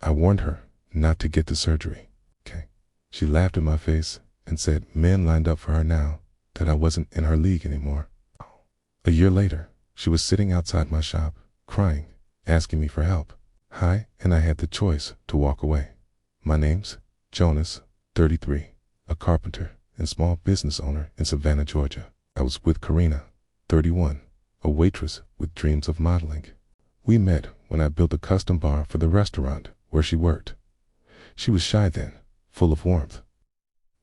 I warned her not to get the surgery. Okay. She laughed in my face and said men lined up for her now, that I wasn't in her league anymore. A year later, she was sitting outside my shop, crying, asking me for help. And I had the choice to walk away. My name's Jonas, 33, a carpenter and small business owner in Savannah, Georgia. I was with Karina, 31, a waitress with dreams of modeling. We met when I built a custom bar for the restaurant where she worked. She was shy then, full of warmth.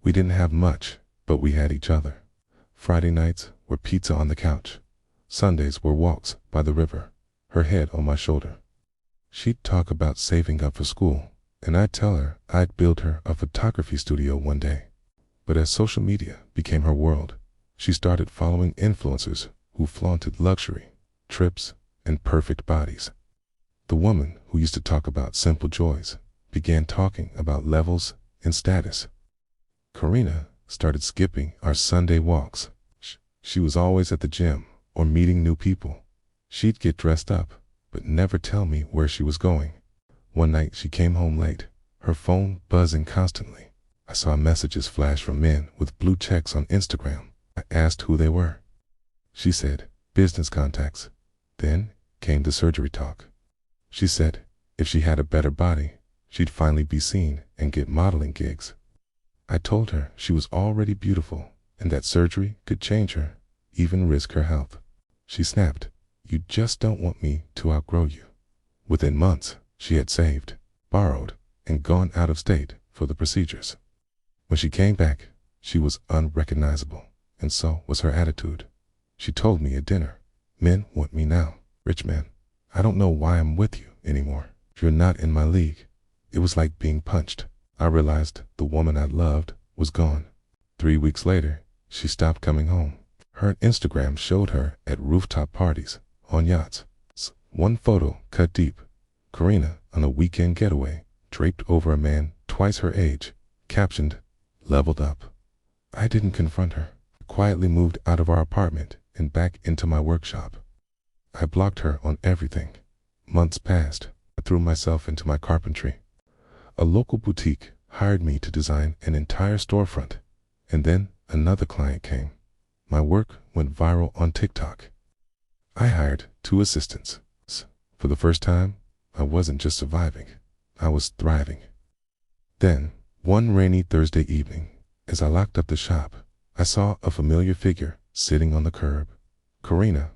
We didn't have much, but we had each other. Friday nights were pizza on the couch. Sundays were walks by the river, her head on my shoulder. She'd talk about saving up for school, and I'd tell her I'd build her a photography studio one day. But as social media became her world, she started following influencers who flaunted luxury, trips, and perfect bodies. The woman who used to talk about simple joys began talking about levels and status. Karina started skipping our Sunday walks. She was always at the gym or meeting new people. She'd get dressed up, but never tell me where she was going. One night she came home late, her phone buzzing constantly. I saw messages flash from men with blue checks on Instagram. I asked who they were. She said, business contacts. Then came the surgery talk. She said if she had a better body, she'd finally be seen and get modeling gigs. I told her she was already beautiful and that surgery could change her, even risk her health. She snapped, "You just don't want me to outgrow you." Within months, she had saved, borrowed, and gone out of state for the procedures. When she came back, she was unrecognizable, and so was her attitude. She told me at dinner, "Men want me now, rich men. I don't know why I'm with you anymore. You're not in my league." It was like being punched. I realized the woman I loved was gone. 3 weeks later, she stopped coming home. Her Instagram showed her at rooftop parties, on yachts. One photo cut deep. Karina on a weekend getaway, draped over a man twice her age, captioned, "Leveled up." I didn't confront her. I quietly moved out of our apartment and back into my workshop. I blocked her on everything. Months passed. I threw myself into my carpentry. A local boutique hired me to design an entire storefront, and then another client came. My work went viral on TikTok. I hired 2 assistants. For the first time, I wasn't just surviving, I was thriving. Then, one rainy Thursday evening, as I locked up the shop, I saw a familiar figure sitting on the curb. Karina,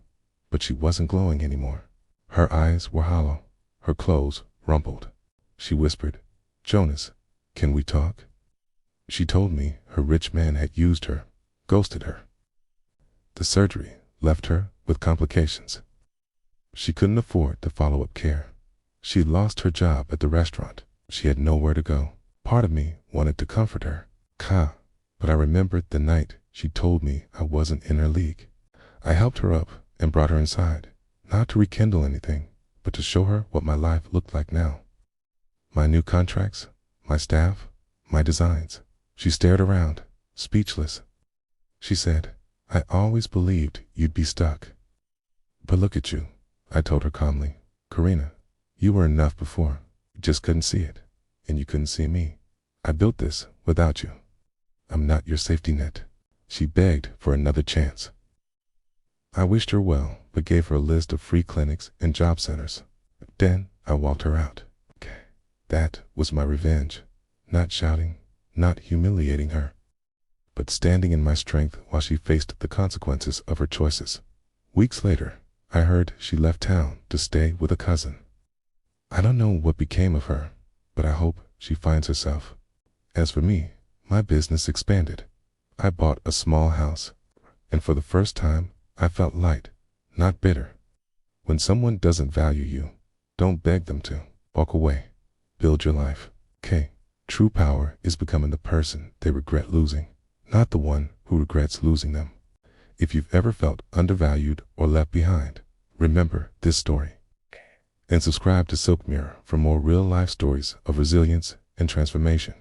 but she wasn't glowing anymore. Her eyes were hollow, her clothes rumpled. She whispered, "Jonas, can we talk?" She told me her rich man had used her, ghosted her. The surgery left her with complications. She couldn't afford the follow-up care. She lost her job at the restaurant. She had nowhere to go. Part of me wanted to comfort her, but I remembered the night she told me I wasn't in her league. I helped her up and brought her inside, not to rekindle anything, but to show her what my life looked like now. My new contracts, my staff, my designs. She stared around, speechless. She said, "I always believed you'd be stuck. But look at you," I told her calmly. "Karina, you were enough before. You just couldn't see it, and you couldn't see me. I built this without you. I'm not your safety net." She begged for another chance. I wished her well, but gave her a list of free clinics and job centers. Then I walked her out. That was my revenge. Not shouting, not humiliating her, but standing in my strength while she faced the consequences of her choices. Weeks later, I heard she left town to stay with a cousin. I don't know what became of her, but I hope she finds herself. As for me, my business expanded. I bought a small house, and for the first time, I felt light, not bitter. When someone doesn't value you, don't beg them to. Walk away. Build your life. True power is becoming the person they regret losing, not the one who regrets losing them. If you've ever felt undervalued or left behind, remember this story. And subscribe to SilkMirror for more real-life stories of resilience and transformation.